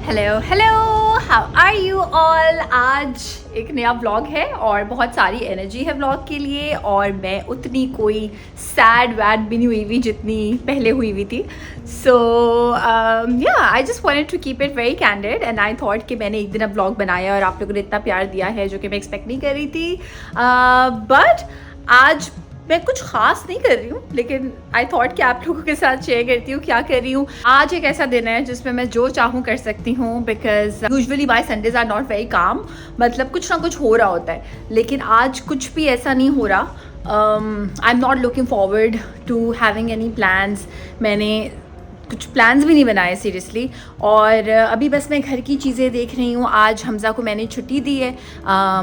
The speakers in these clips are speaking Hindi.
Hello hello, how are you all. आज एक नया व्लॉग है और बहुत सारी एनर्जी है व्लॉग के लिए, और मैं उतनी कोई सैड वैड भी नहीं हुई हुई जितनी पहले हुई हुई थी। So yeah I just wanted to keep it very candid and I thought कि मैंने एक दिन अब व्लॉग बनाया और आप लोगों ने इतना प्यार दिया है जो कि मैं एक्सपेक्ट नहीं कर रही थी। बट आज मैं कुछ खास नहीं कर रही हूँ, लेकिन आई थॉट कि आप लोगों के साथ शेयर करती हूँ क्या कर रही हूँ। आज एक ऐसा दिन है जिसमें मैं जो चाहूँ कर सकती हूँ, because usually my Sundays are not very calm. मतलब कुछ ना कुछ हो रहा होता है, लेकिन आज कुछ भी ऐसा नहीं हो रहा। I am not looking forward to having any plans. मैंने कुछ प्लान्स भी नहीं बनाए सीरियसली, और अभी बस मैं घर की चीज़ें देख रही हूँ। आज हमज़ा को मैंने छुट्टी दी है।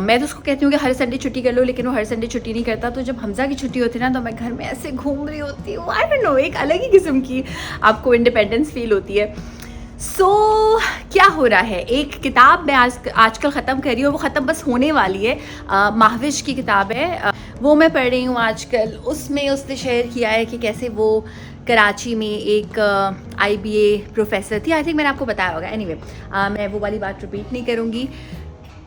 मैं तो उसको कहती हूँ कि हर संडे छुट्टी कर लो, लेकिन वो हर संडे छुट्टी नहीं करता। तो जब हमज़ा की छुट्टी होती है ना, तो मैं घर में ऐसे घूम रही होती हूँ। आई डोंट नो, एक अलग ही किस्म की आपको इंडिपेंडेंस फील होती है। सो क्या हो रहा है, एक किताब मैं आजकल ख़त्म कर रही हूँ। वो ख़त्म बस होने वाली है। महाविश की किताब है, वो मैं पढ़ रही हूँ आजकल। उसमें उसने शेयर किया है कि कैसे वो कराची में एक IBA प्रोफेसर थी। आई थिंक मैंने आपको बताया होगा। एनीवे, मैं वो वाली बात रिपीट नहीं करूँगी।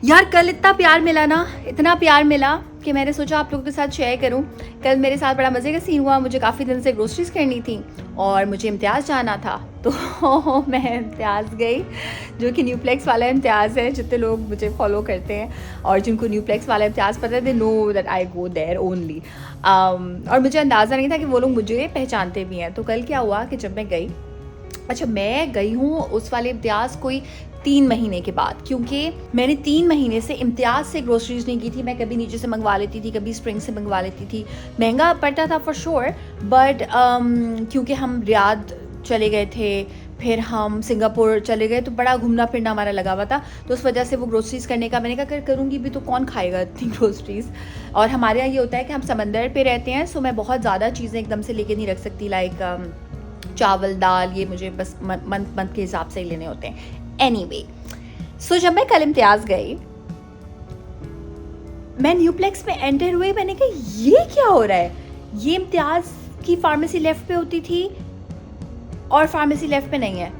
यार कल इतना प्यार मिला ना, इतना प्यार मिला कि मैंने सोचा आप लोगों के साथ शेयर करूं। कल मेरे साथ बड़ा मज़े का सीन हुआ। मुझे काफ़ी दिन से ग्रोसरीज करनी थी और मुझे इम्तियाज़ जाना था, तो मैं इम्तियाज़ गई, जो कि न्यूप्लेक्स वाला इम्तियाज़ है। जितने लोग मुझे फॉलो करते हैं और जिनको न्यूप्लेक्स वाला इम्तियाज़ पता है, they know that I go there only. और मुझे अंदाज़ा नहीं था कि वो लोग मुझे पहचानते भी हैं। तो कल क्या हुआ कि जब मैं गई, अच्छा मैं गई हूँ उस वाले इम्तियाज़ कोई 3 महीने के बाद, क्योंकि मैंने 3 महीने से इम्तियाज़ से ग्रोसरीज नहीं की थी। मैं कभी नीचे से मंगवा लेती थी, कभी स्प्रिंग से मंगवा लेती थी। महंगा पड़ता था फॉर श्योर, बट क्योंकि हम रियाद चले गए थे, फिर हम सिंगापुर चले गए, तो बड़ा घूमना फिरना हमारा लगा हुआ था। तो उस वजह से वो ग्रोसरीज करने का मैंने कहा करूँगी भी तो कौन खाएगा इतनी ग्रोसरीज। और हमारे यहाँ ये होता है कि हम समंदर पे रहते हैं, सो मैं बहुत ज़्यादा चीज़ें एकदम से लेके नहीं रख सकती। लाइक चावल दाल, ये मुझे बस मंथ के हिसाब से ही लेने होते हैं। एनीवे, सो जब मैं कल इम्तियाज़ गई, मैं न्यूप्लेक्स में एंटर हुई। मैंने कहा ये क्या हो रहा है। ये इम्तियाज़ की फार्मेसी लेफ़्ट पे होती थी और फार्मेसी लेफ़्ट पे नहीं है,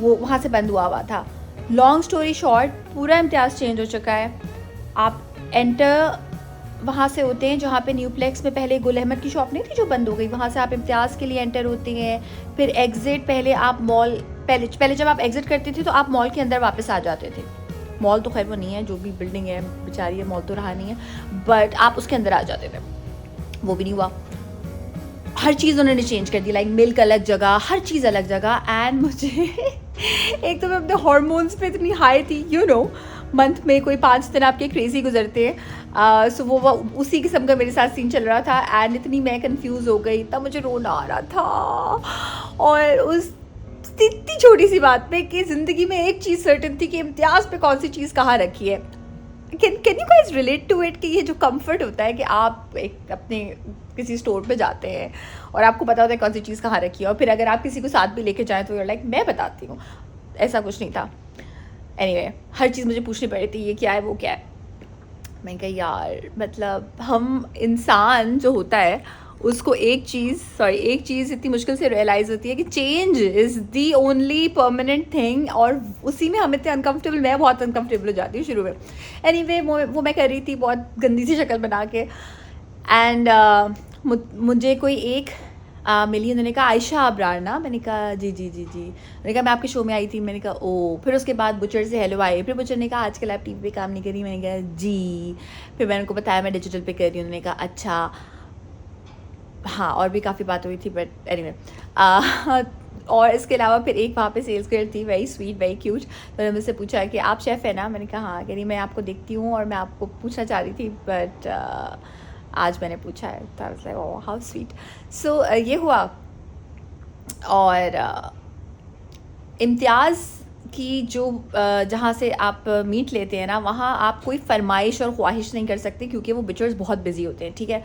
वो वहाँ से बंद हुआ था। लॉन्ग स्टोरी शॉर्ट, पूरा इम्तियाज़ चेंज हो चुका है। आप एंटर वहाँ से होते हैं जहाँ पे न्यूप्लेक्स में पहले गुल अहमद की शॉप नहीं थी जो बंद हो गई, वहाँ से आप इम्तियाज़ के लिए एंटर होते हैं। फिर एग्ज़िट, पहले आप मॉल, पहले जब आप एग्ज़िट करते थे तो आप मॉल के अंदर वापस आ जाते थे। मॉल तो खैर वो नहीं है, जो भी बिल्डिंग है बेचारी है, मॉल तो रहा नहीं है, बट आप उसके अंदर आ जाते थे। वो भी नहीं हुआ। हर चीज़ उन्होंने चेंज कर दी। लाइक मिल्क अलग जगह, हर चीज़ अलग जगह। एंड मुझे एक तो मैं अपने हॉर्मोन्स पे इतनी हाई थी, यू नो, मंथ में कोई 5 दिन आपके क्रेज़ी गुजरते हैं। सो वो उसी किस्म का मेरे साथ सीन चल रहा था। एंड इतनी मैं कंफ्यूज हो गई, तब मुझे रोना आ रहा था। और उस इतनी छोटी सी बात पे कि ज़िंदगी में एक चीज़ सर्टेन थी कि इम्तियाज़ पे कौन सी चीज़ कहाँ रखी है। Can you guys relate to it कि ये जो कंफर्ट होता है कि आप एक अपने किसी स्टोर पे जाते हैं और आपको पता होता है कौन सी चीज़ कहाँ रखी है, और फिर अगर आप किसी को साथ भी लेके जाएँ तो लाइक मैं बताती हूँ। ऐसा कुछ नहीं था। एनीवे, हर चीज़ मुझे पूछनी पड़ी थी, ये क्या है वो क्या है। मैं कहा यार, मतलब हम इंसान जो होता है उसको एक चीज़ इतनी मुश्किल से रियलाइज़ होती है कि change is the only permanent thing, और उसी में हम इतने अनकम्फर्टेबल, मैं बहुत अनकम्फर्टेबल हो जाती हूँ शुरू में। एनीवे, वो मैं कर रही थी बहुत गंदी सी शक्ल बना के। एंड मुझे कोई एक मिली, उन्होंने कहा आयशा अबरार ना। मैंने कहा जी जी जी जी। मैंने कहा मैं आपके शो में आई थी। मैंने कहा ओ। फिर उसके बाद बुचर से हेलो आए। फिर बुचर ने कहा आजकल आप TV पे काम नहीं कर रही। मैंने कहा जी। फिर मैंने उनको बताया मैं डिजिटल पे कर रही हूँ। उन्होंने कहा अच्छा। हाँ, और भी काफ़ी बात हुई थी, बट एनीवे। और इसके अलावा फिर एक वहाँ पे सेल्स गर्ल थी, वेरी स्वीट, वेरी क्यूट। तो उन्होंने मुझसे पूछा कि आप शेफ़ है ना। मैंने कहा हाँ। कह रही मैं आपको देखती हूँ और मैं आपको पूछना चाह रही थी, बट आज मैंने पूछा है। तो I was like oh how sweet. So ये हुआ। और इम्तियाज़ की जो जहाँ से आप मीट लेते हैं ना, वहाँ आप कोई फरमाइश और ख्वाहिश नहीं कर सकते, क्योंकि वो बिचर्स बहुत बिजी होते हैं। ठीक है,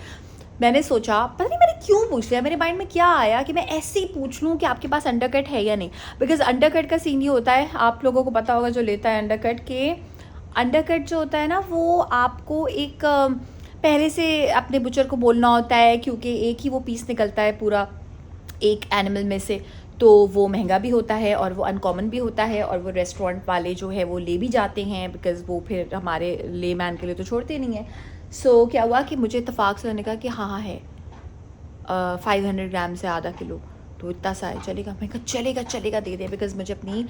मैंने सोचा, पता नहीं मैंने क्यों पूछ लिया, मेरे माइंड में क्या आया कि मैं ऐसे ही पूछ लूँ कि आपके पास अंडरकट है या नहीं। बिकॉज अंडरकट का सीन ये होता है, आप लोगों को पता होगा जो लेता है अंडरकट, के अंडरकट जो होता है ना, वो आपको एक पहले से अपने बुचर को बोलना होता है, क्योंकि एक ही वो पीस निकलता है पूरा एक एनिमल में से। तो वो महंगा भी होता है और वो अनकॉमन भी होता है, और वो रेस्टोरेंट वाले जो है वो ले भी जाते हैं, बिकॉज़ वो फिर हमारे ले मैन के लिए तो छोड़ते नहीं हैं। सो क्या हुआ कि मुझे इत्तेफाक से उन्होंने कहा कि हाँ है 500 ग्राम से आधा किलो, तो इतना सा है, चलेगा? मैंने कहा चलेगा चलेगा, दे दे, बिकॉज़ मुझे अपनी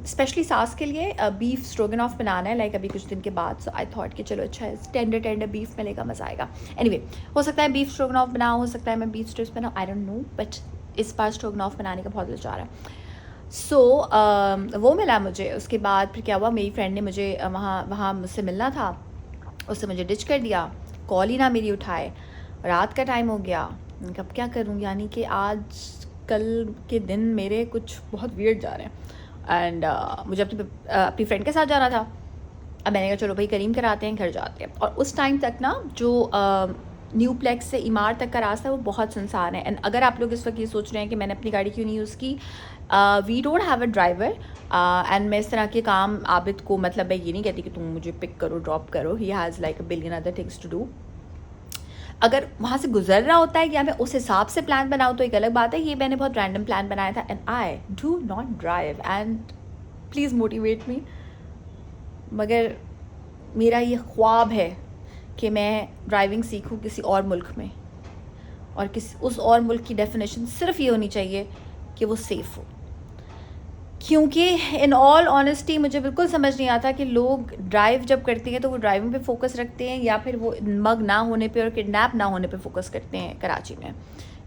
स्पेशली सास के लिए बीफ स्ट्रोगनॉफ बनाना है लाइक अभी कुछ दिन के बाद। सो आई थॉट कि चलो अच्छा है, टेंडर टेंडर बीफ मिलेगा, मज़ा आएगा। एनीवे, हो सकता है बीफ स्ट्रोगनॉफ बनाऊँ, हो सकता है मैं बीफ स्ट्रिप्स बनाऊँ, आई डोंट नो, बट इस बार स्ट्रोगनॉफ बनाने का बहुत दिल चाह रहा है। सो वो मिला मुझे। उसके बाद फिर क्या हुआ, मेरी फ्रेंड ने मुझे वहाँ मुझसे मिलना था, उससे मुझे डिच कर दिया, कॉल ही ना मेरी उठाए, रात का टाइम हो गया। कब क्या करूँ, यानी कि आज कल के दिन मेरे कुछ बहुत वियर्ड जा रहे हैं, एंड मुझे अपनी फ्रेंड के साथ जाना था। अब मैंने कहा चलो भाई करीम कराते हैं, घर जाते हैं। और उस टाइम तक ना जो न्यू प्लेक्स से इमार तक का रास्ता है वो बहुत सुनसान है। एंड अगर आप लोग इस वक्त ये सोच रहे हैं कि मैंने अपनी गाड़ी क्यों नहीं यूज़ की, we don't have a driver, and मैं इस तरह के काम आबिद को, मतलब मैं ये नहीं कहती कि तुम मुझे पिक करो ड्रॉप करो, he has like a billion other things to do. अगर वहाँ से गुजर रहा होता है या मैं उस हिसाब से प्लान बनाऊँ तो एक अलग बात है। ये मैंने बहुत रैंडम प्लान बनाया था, and I do not drive, and please motivate me. मगर मेरा ये ख्वाब है कि मैं ड्राइविंग सीखूं किसी और मुल्क में, और उस और मुल्क की डेफिनेशन सिर्फ ये होनी चाहिए कि वो सेफ़ हो। क्योंकि इन ऑल ऑनेस्टी मुझे बिल्कुल समझ नहीं आता कि लोग ड्राइव जब करते हैं तो वो ड्राइविंग पे फोकस रखते हैं या फिर वो मग ना होने पे और किडनैप ना होने पे फोकस करते हैं कराची में।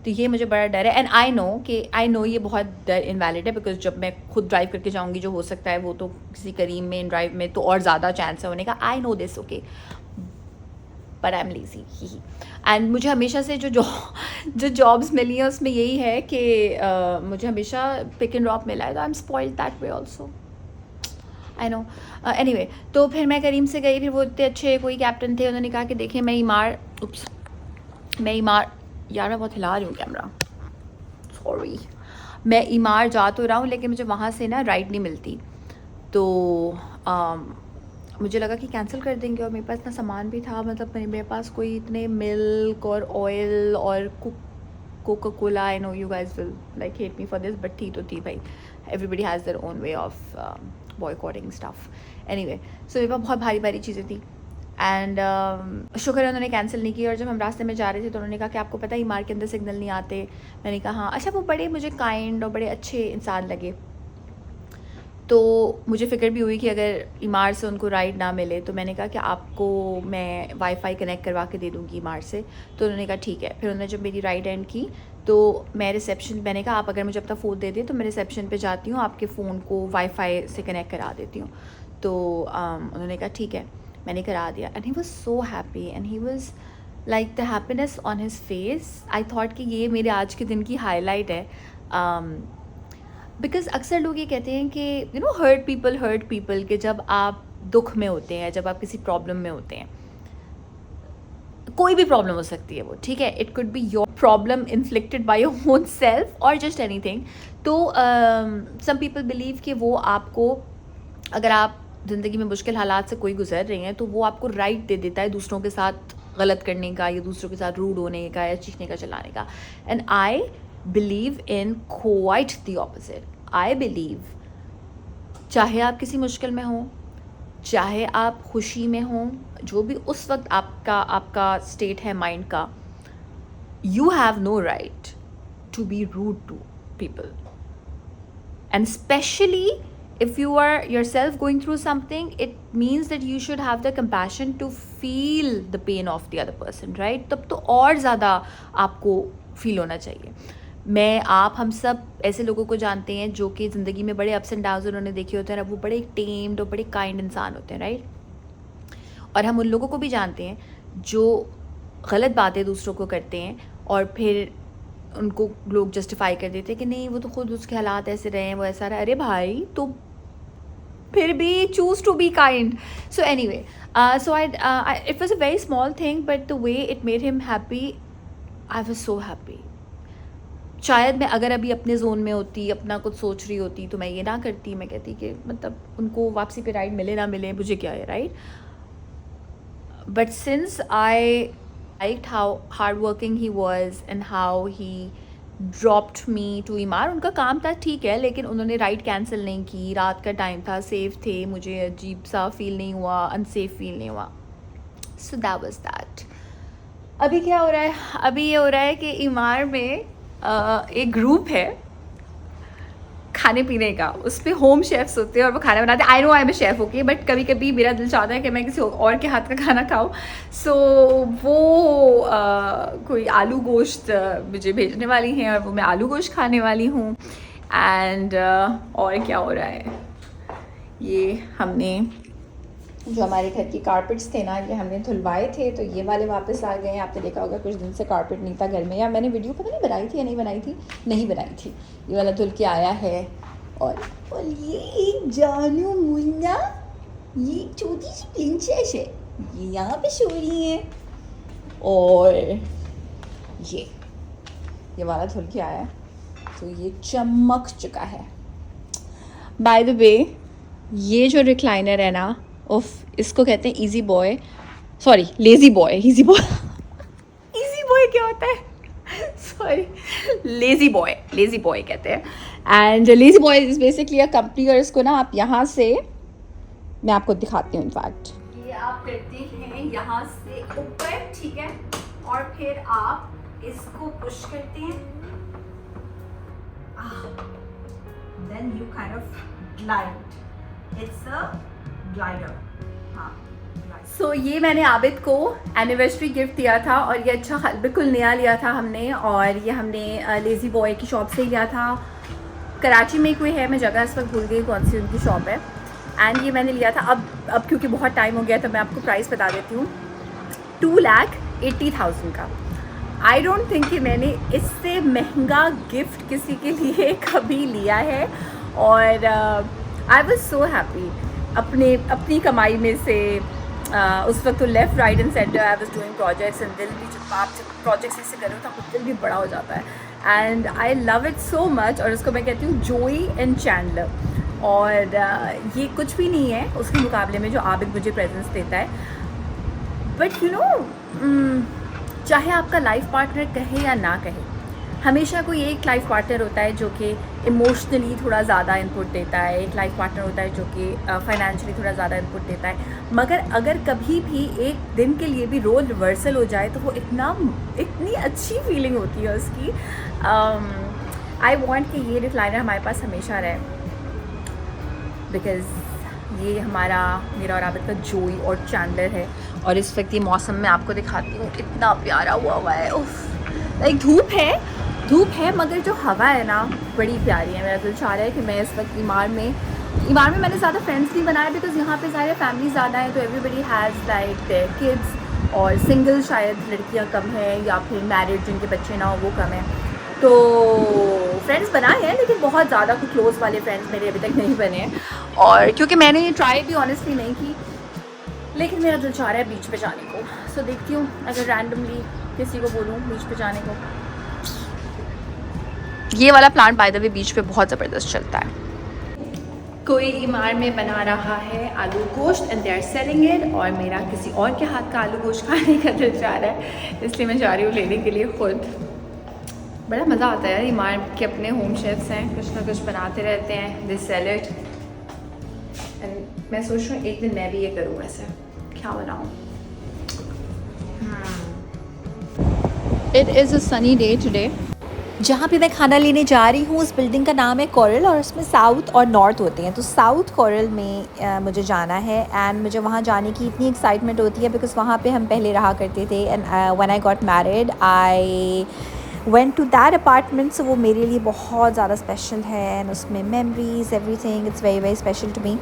तो ये मुझे बड़ा डर है, एंड आई नो ये बहुत डर इनवैलिड है, बिकॉज जब मैं खुद ड्राइव करके जाऊँगी जो हो सकता है वो तो किसी करीम में ड्राइव में तो और ज़्यादा चांस है होने का। I know this, okay, but I am lazy he. And मुझे हमेशा से जो जॉब्स मिली हैं उसमें यही है कि मुझे हमेशा पिक एंड ड्रॉप मिला है, तो I am spoiled that way also, I know. Anyway, तो फिर मैं करीम से गई, फिर वो इतने अच्छे कोई कैप्टन थे, उन्होंने कहा कि देखिए मैं इमार यार मैं बहुत हिला रही हूँ कैमरा, सॉरी। मैं इमार जा तो रहा हूँ लेकिन मुझे वहाँ से ना राइड नहीं मिलती, तो मुझे लगा कि कैंसिल कर देंगे, और मेरे पास इतना सामान भी था, मतलब मेरे पास कोई इतने मिल्क और ऑयल और Coca Cola, I know you guys will like hate me for this, but थी तो थी भाई, everybody has their own way of boycotting stuff. Anyway, so मेरे पास बहुत भारी भारी चीज़ें थी, एंड शुक्र है उन्होंने कैंसिल नहीं की। और जब हम रास्ते में जा रहे थे तो उन्होंने कहा कि आपको पता है इमार के अंदर सिग्नल नहीं आते। मैंने कहा हाँ। अच्छा, वो बड़े मुझे काइंड और बड़े अच्छे इंसान लगे, तो मुझे फ़िक्र भी हुई कि अगर इमार से उनको राइड ना मिले तो मैंने कहा कि आपको मैं वाईफाई कनेक्ट करवा के दे दूँगी इमार से। तो उन्होंने कहा ठीक है। फिर उन्होंने जब मेरी राइड एंड की तो मैंने कहा आप अगर मुझे अपना फ़ोन दे दें तो मैं रिसेप्शन पे जाती हूँ, आपके फ़ोन को वाईफाई से कनेक्ट करा देती हूँ। तो उन्होंने कहा ठीक है, मैंने करा दिया, and he was so happy, and he was like the happiness on his face. I thought कि ये मेरे आज के दिन की हाईलाइट है, बिकॉज़ अक्सर लोग ये कहते हैं कि यू नो हर्ट पीपल, कि जब आप दुख में होते हैं, जब आप किसी प्रॉब्लम में होते हैं, कोई भी प्रॉब्लम हो सकती है वो, ठीक है, it could be your problem inflicted by your own self और जस्ट एनीथिंग। तो सम पीपल बिलीव कि वो आपको, अगर आप ज़िंदगी में मुश्किल हालात से कोई गुजर रहे हैं तो वो आपको राइट दे देता है दूसरों के साथ गलत करने का, या दूसरों के साथ रूड होने का, या चीखने का, चिल्लाने का। And I believe in quite the opposite. I believe चाहे आप किसी मुश्किल में हों, चाहे आप खुशी में हों, जो भी उस वक्त आपका स्टेट है माइंड का, you have no right to be rude to people, and especially if you are yourself going through something, it means that you should have the compassion to feel the pain of the other person, right? तब तो और ज़्यादा आपको फील होना चाहिए। हम सब ऐसे लोगों को जानते हैं जो कि ज़िंदगी में बड़े अप्स एंड डाउन्स उन्होंने देखे होते हैं, वो बड़े टेम्ड और बड़े काइंड इंसान होते हैं, राइट? और हम उन लोगों को भी जानते हैं जो गलत बातें दूसरों को करते हैं और फिर उनको लोग जस्टिफाई कर देते हैं कि नहीं वो तो खुद उसके हालात ऐसे रहे हैं, वो ऐसा रहा। अरे भाई, तो फिर भी choose to be kind. So anyway, so it was a very small thing, but the way it made him happy, I was so happy. शायद मैं अगर अभी अपने जोन में होती, अपना कुछ सोच रही होती, तो मैं ये ना करती। मैं कहती कि मतलब उनको वापसी पे राइड मिले ना मिले मुझे क्या है, right? But since I liked how hardworking he was and how he dropped me to इमार। उनका काम था ठीक है, लेकिन उन्होंने राइड कैंसिल नहीं की, रात का टाइम था, सेफ़ थे, मुझे अजीब सा फील नहीं हुआ, अनसेफ फील नहीं हुआ। So that was that. अभी क्या हो रहा है? अभी ये हो रहा है कि इमार में एक ग्रुप है खाने पीने का, उस पर होम शेफ्स होते हैं और वो खाना बनाते हैं। I know I am chef okay, but कभी कभी मेरा दिल चाहता है कि मैं किसी और के हाथ का खाना खाऊं। सो वो कोई आलू गोश्त मुझे भेजने वाली हैं और वो मैं आलू गोश्त खाने वाली हूँ। एंड और क्या हो रहा है, ये हमने जो हमारे घर की कारपेट्स थे ना, ये हमने धुलवाए थे, तो ये वाले वापस आ गए हैं। आपने देखा होगा कुछ दिन से कारपेट नहीं था घर में, या मैंने वीडियो पता नहीं बनाई थी या नहीं बनाई थी, नहीं बनाई थी। ये वाला धुल के आया है। और ये एक जानू मुन्ना, ये छोटी सी प्रिंसेस है, ये यहाँ पे सो रही है। और ये वाला धुल के आया, तो ये चमक चुका है। बाय द वे, ये जो रिक्लाइनर है ना, उफ, इसको कहते हैं easy boy, sorry lazy boy. Easy boy easy boy क्या होता है? सॉरी, लेज़ी बॉय कहते हैं। And lazy boy is basically a company, और इसको ना आप यहाँ से, मैं आपको दिखाती हूँ इनफैक्ट, ये आप करते हैं यहाँ से ऊपर, ठीक है, और फिर आप इसको पुश करते हैं, then you kind of glide, it's a glider. हाँ, सो ये मैंने आबिद को एनिवर्सरी गिफ्ट दिया था, और ये अच्छा बिल्कुल नया लिया था हमने, और ये हमने लेज़ी बॉय की शॉप से लिया था। कराची में कोई है, मैं जगह इस वक्त भूल गई कौन सी उनकी शॉप है। एंड ये मैंने लिया था, अब क्योंकि बहुत टाइम हो गया तो मैं आपको प्राइस बता देती हूँ, 2,80,000 का। आई डोंट थिंक कि मैंने इससे महंगा गिफ्ट किसी के लिए कभी लिया है, और आई वॉज सो हैप्पी। अपनी कमाई में से उस वक्त तो left right and centre I was doing projects, and दिल भी जब आप प्रोजेक्ट्स ऐसे करो तो दिल भी बड़ा हो जाता है। And I love it so much, और उसको मैं कहती हूँ जोई एंड चैंडलर। और ये कुछ भी नहीं है उसके मुकाबले में जो आबिद मुझे प्रेजेंस देता है। बट यू नो, चाहे आपका लाइफ पार्टनर कहे या ना कहे, हमेशा कोई एक लाइफ पार्टनर होता है जो कि इमोशनली थोड़ा ज़्यादा इनपुट देता है, एक लाइफ पार्टनर होता है जो कि फाइनेंशियली थोड़ा ज़्यादा इनपुट देता है। मगर अगर कभी भी एक दिन के लिए भी रोल रिवर्सल हो जाए तो वो इतनी अच्छी फीलिंग होती है उसकी। आई वॉन्ट कि ये रिक्लाइनर हमारे पास हमेशा रहे, बिकॉज़ ये मेरा और आबिद का जोई और चैंडलर है। और इस वक्त ये मौसम में आपको दिखाती हूँ, इतना प्यारा हुआ है। उफ, लाइक धूप है मगर जो हवा है ना बड़ी प्यारी है। मेरा दिल चाह रहा है कि मैं इस वक्त इमार में मैंने ज़्यादा फ्रेंड्स नहीं बनाए, बिकॉज यहाँ पे सारे फैमिली ज़्यादा है, तो everybody has like their kids, और सिंगल शायद लड़कियाँ कम हैं, या फिर मैरिड जिनके बच्चे ना हो वो कम है। तो फ्रेंड्स बनाए हैं, लेकिन बहुत ज़्यादा कुछ क्लोज़ वाले फ्रेंड्स मेरे अभी तक नहीं बने हैं। और क्योंकि मैंने ये ट्राई भी ऑनेस्टली नहीं की, लेकिन मेरा दिल चाह रहा है बीच पे जाने को। सो देखती हूँ अगर रैंडमली किसी को बोलूँ बीच पे जाने को। ये वाला प्लांट बाय द वे बीच पे बहुत ज़बरदस्त चलता है। कोई इमार में बना रहा है aloo gosht and they are selling it, और मेरा किसी और के हाथ का आलू गोश्त खाने का दिल चाह रहा है, इसलिए मैं जा रही हूँ लेने के लिए खुद। बड़ा मज़ा आता है यार, इमार के अपने होम शेफ्स हैं, कुछ ना कुछ बनाते रहते हैं, दे सेल इट। एंड मैं सोच रही हूँ एक दिन मैं भी ये करूँ, वैसे क्या बनाऊँ। It is a sunny day today. जहाँ पे मैं खाना लेने जा रही हूँ उस बिल्डिंग का नाम है कोरल, और उसमें साउथ और नॉर्थ होते हैं। तो साउथ कोरल में मुझे जाना है, एंड मुझे वहाँ जाने की इतनी एक्साइटमेंट होती है बिकॉज़ वहाँ पे हम पहले रहा करते थे। And when I got married I went to that apartment, so वो मेरे लिए बहुत ज़्यादा स्पेशल है, एंड उसमें memories everything it's very very special to me.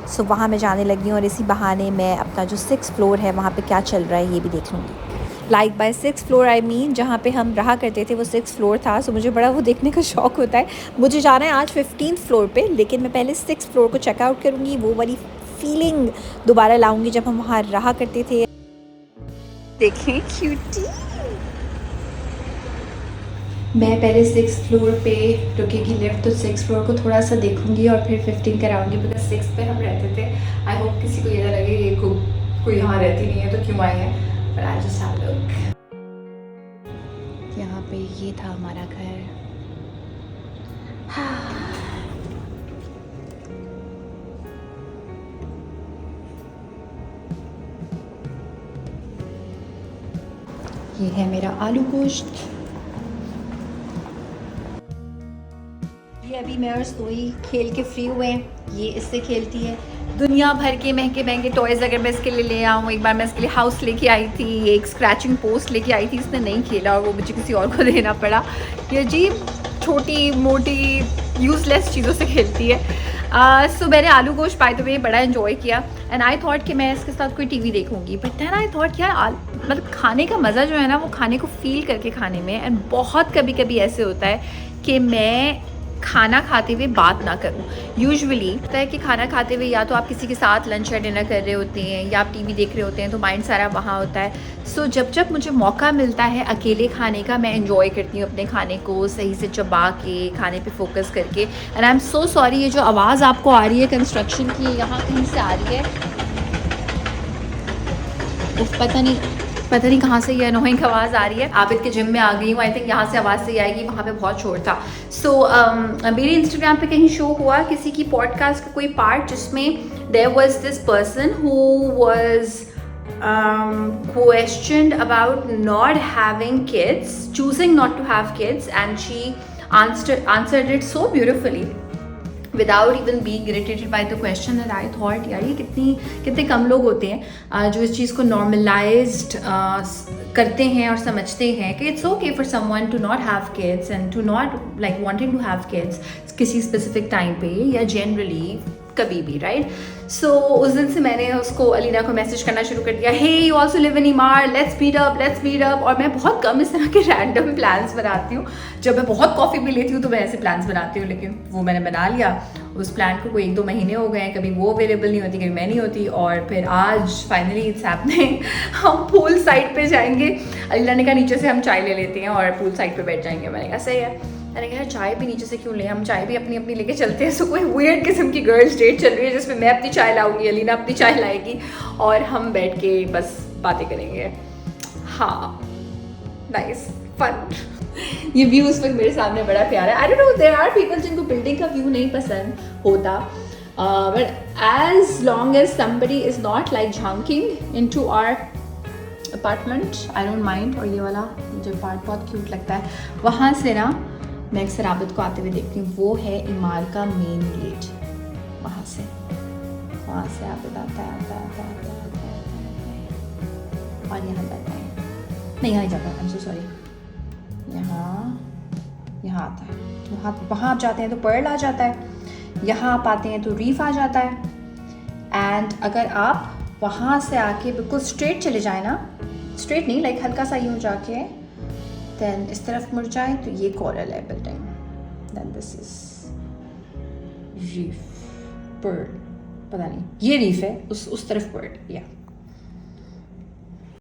So वहाँ मैं जाने लगी हूँ, और इसी बहाने मैं अपना जो 6th फ्लोर है वहाँ पे क्या चल रहा है ये भी देख लूँगी। Like by 6th floor I mean जहाँ पे हम रहा करते थे वो 6th फ्लोर था। सो मुझे बड़ा वो देखने का शौक़ होता है। मुझे जाना है आज 15th फ्लोर पे, लेकिन मैं पहले 6th फ्लोर को चेकआउट करूँगी, वो वाली फीलिंग दोबारा लाऊंगी जब हम वहाँ रहा करते थे। देखें क्यूटी, मैं पहले 6th फ्लोर पे रुकेगी लिफ्ट, तो 6th फ्लोर को थोड़ा सा देखूंगी और फिर 15 कराऊंगी, बिकॉज 6th पे हम रहते थे। आई होप किसी को ये ना लगे ये कोई यहाँ रहती नहीं है तो क्यों आई है, but I just have a look. यहाँ पे ये था हमारा घर। ये है मेरा आलू गोश्त। ये अभी मैं और सोई खेल के फ्री हुए हैं। ये इससे खेलती है। दुनिया भर के महंगे महंगे टॉयज़ अगर मैं इसके लिए ले आऊँ, एक बार मैं इसके लिए हाउस लेके आई थी, एक स्क्रैचिंग पोस्ट लेके आई थी, इसने नहीं खेला और वो मुझे किसी और को देना पड़ा। ये अजीब छोटी मोटी यूज़लेस चीज़ों से खेलती है। सो मैंने आलू गोश्त पाए तो मैं बड़ा इन्जॉय किया एंड आई थॉट कि मैं इसके साथ कोई टीवी देखूंगी, बट देन आई थॉट यार मतलब खाने का मज़ा जो है ना वो खाने को फील करके खाने में। एंड बहुत कभी कभी ऐसे होता है कि मैं खाना खाते हुए बात ना करूं। यूजुअली होता है कि खाना खाते हुए या तो आप किसी के साथ लंच या डिनर कर रहे होते हैं या आप टीवी देख रहे होते हैं तो माइंड सारा वहाँ होता है। सो जब मुझे मौका मिलता है अकेले खाने का, मैं एंजॉय करती हूँ अपने खाने को सही से चबा के, खाने पे फोकस करके। And I am so sorry, ये जो आवाज़ आपको आ रही है कंस्ट्रक्शन की, यहाँ कहीं से आ रही है, पता नहीं कहाँ से ये अनोइंग आवाज़ आ रही है। आबिद के जिम में आ गई हूँ, आई थिंक यहाँ से आवाज़ सही आएगी, वहाँ पे बहुत शोर था। सो मेरे इंस्टाग्राम पे कहीं शो हुआ किसी की पॉडकास्ट का कोई पार्ट जिसमें there was this person who was questioned about not having kids, choosing not to have kids, and she answered it so beautifully without even being irritated by the question that I thought यार ये कितने कम लोग होते हैं जो इस चीज़ को normalized करते हैं और समझते हैं कि it's okay for someone to not have kids and to not like wanting to have kids किसी specific time पे या generally कभी भी, राइट। सो उस दिन से मैंने उसको अलीना को मैसेज करना शुरू कर दिया, hey you also live in Emaar, let's meet up. और मैं बहुत कम इस तरह के रैंडम प्लान्स बनाती हूँ। जब मैं बहुत कॉफ़ी पी लेती हूँ तो मैं ऐसे प्लान्स बनाती हूँ, लेकिन वो मैंने बना लिया। उस प्लान को कोई 1-2 महीने हो गए हैं, कभी वो अवेलेबल नहीं होती, कभी मैं नहीं होती, और फिर आज फाइनली इट्स हैपनिंग। हम पूल साइड पे जाएंगे। अलीना ने कहा नीचे से हम चाय ले लेते हैं और पूल साइड पे बैठ जाएंगे। मैंने कहा सही है। मैंने कहा चाय भी नीचे से क्यों लें, हम चाय भी अपनी अपनी लेके चलते हैं। सो कोई वियर्ड किस्म की गर्ल्स डेट चल रही है जिसमें मैं अपनी चाय लाऊंगी, अलीना अपनी चाय लाएगी और हम बैठ के बस बातें करेंगे। हाँ, नाइस फन। ये व्यू इस वक्त मेरे सामने बड़ा प्यारा है। I don't know, there are people जिनको बिल्डिंग का व्यू नहीं पसंद होता, but as long as somebody is not like झांकिंग into our apartment, I don't mind. और ये वाला मुझे पार्ट बहुत क्यूट लगता है। वहाँ से ना मैं अक्सर आबिद को आते हुए देखती हूँ, वो है इमार का मेन गेट। वहाँ से आबिद आता है और यहाँ जाता है, नहीं यहाँ जाता है, आई एम सो सॉरी, यहाँ आता है। वहाँ आप जाते हैं तो पर्ल आ जाता है, यहाँ आप आते हैं तो रीफ आ जाता है। एंड अगर आप वहाँ से आके बिल्कुल स्ट्रेट चले जाए ना, स्ट्रेट नहीं लाइक हल्का सा यूँ जाके देन इस तरफ मुड़ जाए तो ये कोरल है building, then this is reef, pearl, पता नहीं ये रीफ है, उस तरफ पर्ल, या